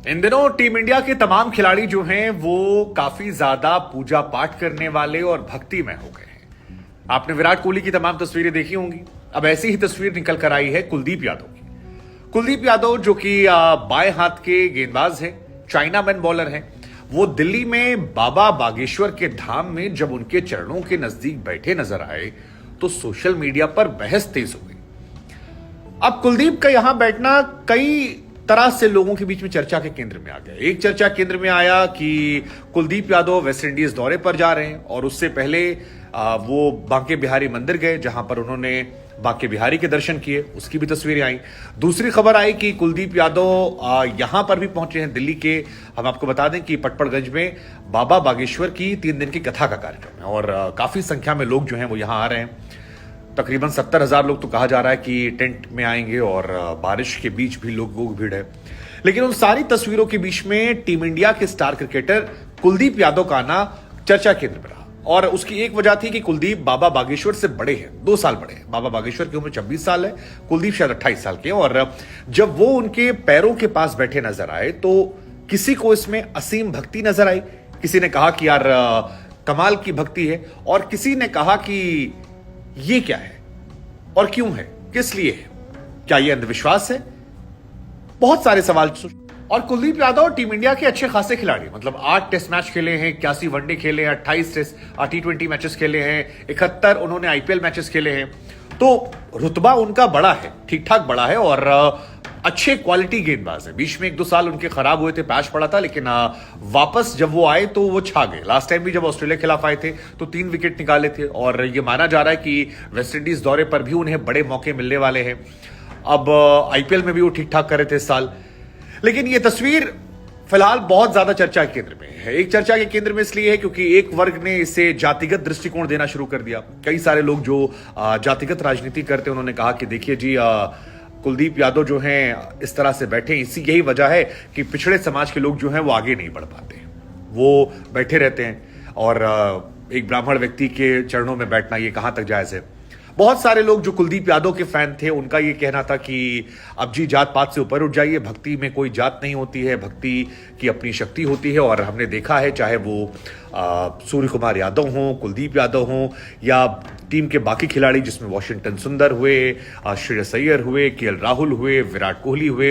इन दिनों team India के तमाम खिलाड़ी जो हैं वो काफी ज्यादा पूजा पाठ करने वाले और भक्तिमय हो गए हैं। आपने विराट कोहली की तमाम तस्वीरें देखी होंगी। अब ऐसी ही तस्वीर निकल कर आई है कुलदीप यादव की। कुलदीप यादव जो कि बाएं हाथ के गेंदबाज हैं, चाइना मैन बॉलर हैं, वो दिल्ली में बाबा बागेश्वर के धाम में जब उनके चरणों के नजदीक बैठे नजर आए तो सोशल मीडिया पर बहस तेज हो गई। अब कुलदीप का यहां बैठना कई तरह से लोगों के बीच में चर्चा के केंद्र में आ गया। एक चर्चा केंद्र में आया कि कुलदीप यादव वेस्ट इंडीज दौरे पर जा रहे हैं और उससे पहले वो बांके बिहारी मंदिर गए जहां पर उन्होंने बांके बिहारी के दर्शन किए, उसकी भी तस्वीरें आई। दूसरी खबर आई कि कुलदीप यादव यहां पर भी पहुंचे हैं दिल्ली के। हम आपको बता दें कि पटपड़गंज में बाबा बागेश्वर की 3 दिन की कथा का कार्यक्रम है और काफी संख्या में लोग जो हैं वो यहां आ रहे हैं। तकरीबन 70,000 लोग तो कहा जा रहा है कि टेंट में आएंगे और बारिश के बीच भी लोगों की भीड़ है। लेकिन उन सारी तस्वीरों के बीच में टीम इंडिया के स्टार क्रिकेटर कुलदीप यादव का आना चर्चा केंद्र में रहा और उसकी एक वजह थी कि कुलदीप बाबा बागेश्वर से बड़े हैं, 2 साल बड़े हैं। बाबा बागेश्वर की उम्र 26 साल है, कुलदीप शायद 28 साल के हैं। और जब वो उनके पैरों के पास बैठे नजर आए तो किसी को इसमें असीम भक्ति नजर आई, किसी ने कहा कि यार कमाल की भक्ति है, और किसी ने कहा कि ये क्या है और क्यों है, किस लिए है, क्या ये अंधविश्वास है। बहुत सारे सवाल। और कुलदीप यादव टीम इंडिया के अच्छे खासे खिलाड़ी, मतलब 8 टेस्ट मैच खेले हैं, 81 वनडे खेले हैं, 28 T20 मैचेस खेले हैं, 71 उन्होंने आईपीएल मैचेस खेले हैं। तो रुतबा उनका बड़ा है, ठीक ठाक बड़ा है और अच्छे क्वालिटी गेंदबाज है। बीच में 1-2 साल उनके खराब हुए थे, पैच पड़ा था, लेकिन वापस जब वो आए तो वो छा गए। लास्ट टाइम भी जब ऑस्ट्रेलिया के खिलाफ आए थे तो 3 विकेट निकाले थे और ये माना जा रहा है कि वेस्ट इंडीज दौरे पर भी उन्हें बड़े मौके मिलने वाले हैं। अब आईपीएल में भी वो ठीक ठाक कर रहे थे इस साल। लेकिन ये तस्वीर फिलहाल बहुत ज्यादा चर्चा के केंद्र में है। एक चर्चा के केंद्र में इसलिए है क्योंकि एक वर्ग ने इसे जातिगत दृष्टिकोण देना शुरू कर दिया। कई सारे लोग जो जातिगत राजनीति करते हैं उन्होंने कहा कि देखिए जी, कुलदीप यादव जो हैं इस तरह से बैठे, इसी यही वजह है कि पिछड़े समाज के लोग जो हैं वो आगे नहीं बढ़ पाते, वो बैठे रहते हैं। और एक ब्राह्मण व्यक्ति के चरणों में बैठना ये कहां तक जायज है। बहुत सारे लोग जो कुलदीप यादव के फैन थे उनका ये कहना था कि अब जी जात पात से ऊपर उठ जाइए, भक्ति में कोई जात नहीं होती है, भक्ति की अपनी शक्ति होती है। और हमने देखा है चाहे वो सूर्य कुमार यादव हों, कुलदीप यादव हों या टीम के बाकी खिलाड़ी जिसमें वॉशिंगटन सुंदर हुए, श्रेयस अय्यर हुए, केएल राहुल हुए, विराट कोहली हुए,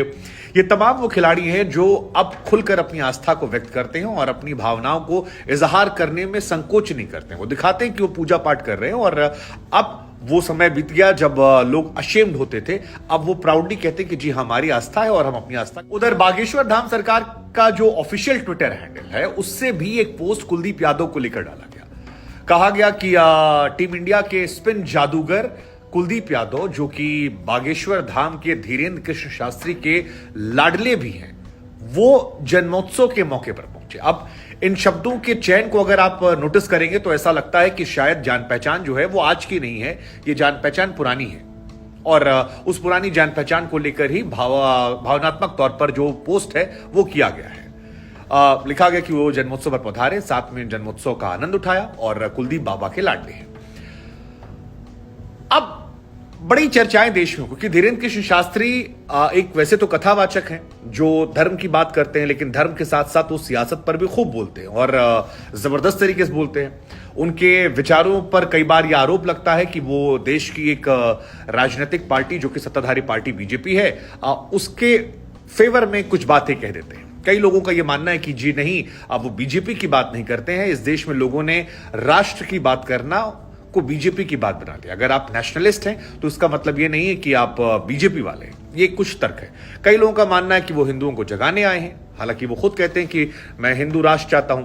ये तमाम वो खिलाड़ी हैं जो अब खुलकर अपनी आस्था को व्यक्त करते हैं और अपनी भावनाओं को इजहार करने में संकोच नहीं करते हैं। वो दिखाते हैं कि वो पूजा पाठ कर रहे हैं और अब वो समय बीत गया जब लोग अशेम्ड होते थे। अब वो प्राउडली कहते हैं कि जी हमारी आस्था है और हम अपनी आस्था। उधर बागेश्वर धाम सरकार का जो ऑफिशियल ट्विटर हैंडल है उससे भी एक पोस्ट कुलदीप यादव को लेकर डाला गया। कहा गया कि टीम इंडिया के स्पिन जादूगर कुलदीप यादव, जो कि बागेश्वर धाम के धीरेन्द्र कृष्ण शास्त्री के लाडले भी हैं, वो जन्मोत्सव के मौके पर पहुंचे। अब इन शब्दों के चयन को अगर आप नोटिस करेंगे तो ऐसा लगता है कि शायद जान पहचान जो है वो आज की नहीं है, ये जान पहचान पुरानी है। और उस पुरानी जान पहचान को लेकर ही भावनात्मक तौर पर जो पोस्ट है वो किया गया है। लिखा गया कि वो जन्मोत्सव पर पधारे, साथ में जन्मोत्सव का आनंद उठाया और कुलदीप बाबा के लाडले हैं। अब बड़ी चर्चाएं देश में, क्योंकि धीरेन्द्र कृष्ण शास्त्री एक वैसे तो कथावाचक हैं जो धर्म की बात करते हैं, लेकिन धर्म के साथ साथ वो सियासत पर भी खूब बोलते हैं और जबरदस्त तरीके से बोलते हैं। उनके विचारों पर कई बार यह आरोप लगता है कि वो देश की एक राजनीतिक पार्टी जो कि सत्ताधारी पार्टी बीजेपी है उसके फेवर में कुछ बातें कह देते हैं। कई लोगों का यह मानना है कि जी नहीं, अब वो बीजेपी की बात नहीं करते हैं। इस देश में लोगों ने राष्ट्र की बात करना को बीजेपी की बात बना दिया। अगर आप नेशनलिस्ट हैं तो इसका मतलब ये नहीं है कि आप बीजेपी वाले हैं। ये कुछ तर्क है। कई लोगों का मानना है कि वो हिंदुओं को जगाने आए हैं, हालांकि वो खुद कहते हैं कि मैं हिंदू राष्ट्र चाहता हूं।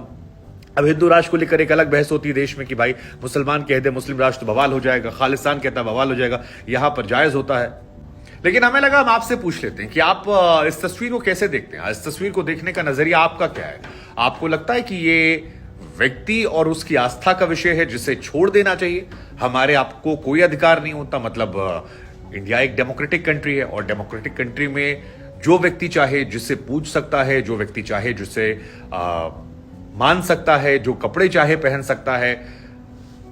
अब हिंदू राष्ट्र को लेकर एक अलग बहस होती है देश में कि भाई मुसलमान कह दे मुस्लिम राष्ट्र तो बवाल हो जाएगा, खालिस्तान कहता है बवाल हो जाएगा, यहां पर जायज होता है। लेकिन हमें लगा हम आपसे पूछ लेते हैं कि आप इस तस्वीर को कैसे देखते हैं। इस तस्वीर को देखने का नजरिया आपका क्या है? आपको लगता है कि ये व्यक्ति और उसकी आस्था का विषय है जिसे छोड़ देना चाहिए, हमारे आपको कोई अधिकार नहीं होता? मतलब इंडिया एक डेमोक्रेटिक कंट्री है और डेमोक्रेटिक कंट्री में जो व्यक्ति चाहे जिसे पूज सकता है, जो व्यक्ति चाहे जिसे मान सकता है, जो कपड़े चाहे पहन सकता है,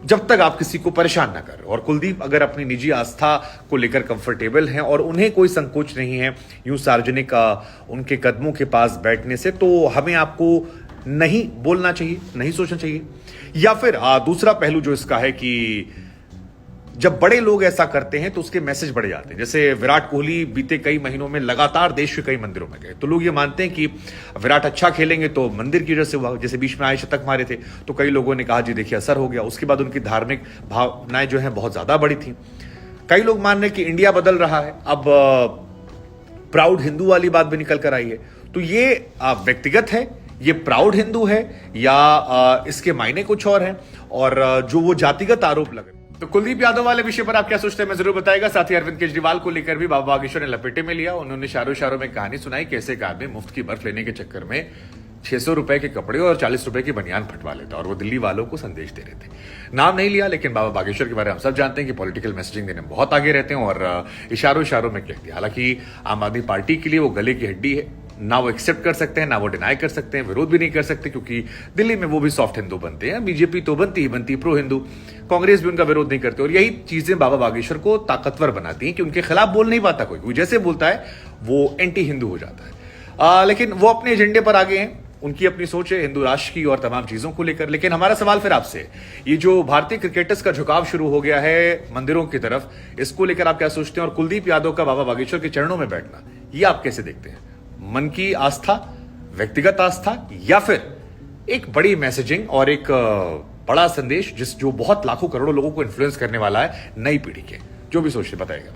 जब तक आप किसी को परेशान ना करें। और कुलदीप अगर अपनी निजी आस्था को लेकर कंफर्टेबल हैं और उन्हें कोई संकोच नहीं है यूं सार्वजनिक उनके कदमों के पास बैठने से, तो हमें आपको नहीं बोलना चाहिए, नहीं सोचना चाहिए। या फिर दूसरा पहलू जो इसका है कि जब बड़े लोग ऐसा करते हैं तो उसके मैसेज बढ़ जाते हैं। जैसे विराट कोहली बीते कई महीनों में लगातार देश के कई मंदिरों में गए, तो लोग ये मानते हैं कि विराट अच्छा खेलेंगे तो मंदिर की वजह से हुआ। जैसे बीच में आए शतक मारे थे तो कई लोगों ने कहा जी देखिए असर हो गया। उसके बाद उनकी धार्मिक भावनाएं जो है बहुत ज्यादा बढ़ी थी। कई लोग मान रहे हैं कि इंडिया बदल रहा है, अब प्राउड हिंदू वाली बात भी निकल कर आई है। तो ये व्यक्तिगत है, ये प्राउड हिंदू है या इसके मायने कुछ और हैं, और जो वो जातिगत आरोप लगे। तो कुलदीप यादव वाले विषय पर आप क्या सोचते हैं, मैं जरूर बताएगा। साथ ही अरविंद केजरीवाल को लेकर भी बाबा बागेश्वर ने लपेटे में लिया। उन्होंने इशारों में कहानी सुनाई कैसे एक आदमी मुफ्त की बर्फ लेने के चक्कर में 600 रुपए के कपड़े और 40 रुपए की बनियान फटवा लेता, और वो दिल्ली वालों को संदेश दे रहे थे। नाम नहीं लिया, लेकिन बाबा बागेश्वर के बारे में हम सब जानते हैं कि पॉलिटिकल मैसेजिंग देने में बहुत आगे रहते हैं, और इशारों में कह दिया। हालांकि आम आदमी पार्टी के लिए वो गले की हड्डी है, ना वो एक्सेप्ट कर सकते हैं ना वो डिनाई कर सकते हैं, विरोध भी नहीं कर सकते, क्योंकि दिल्ली में वो भी सॉफ्ट हिंदू बनते हैं। बीजेपी तो बनती ही बनती प्रो हिंदू, कांग्रेस भी उनका विरोध नहीं करते। और यही चीजें बाबा बागेश्वर को ताकतवर बनाती हैं कि उनके खिलाफ बोल नहीं पाता कोई जैसे बोलता है वो एंटी हिंदू हो जाता है। लेकिन वो अपने एजेंडे पर आगे हैं, उनकी अपनी सोच है हिंदू राष्ट्र की और तमाम चीजों को लेकर। लेकिन हमारा सवाल फिर आपसे, ये जो भारतीय क्रिकेटर्स का झुकाव शुरू हो गया है मंदिरों की तरफ, इसको लेकर आप क्या सोचते हैं? और कुलदीप यादव का बाबा बागेश्वर के चरणों में बैठना, ये आप कैसे देखते हैं? मन की आस्था, व्यक्तिगत आस्था, या फिर एक बड़ी मैसेजिंग और एक बड़ा संदेश जो बहुत लाखों करोड़ों लोगों को इन्फ्लुएंस करने वाला है नई पीढ़ी के? जो भी सोचते बताएगा।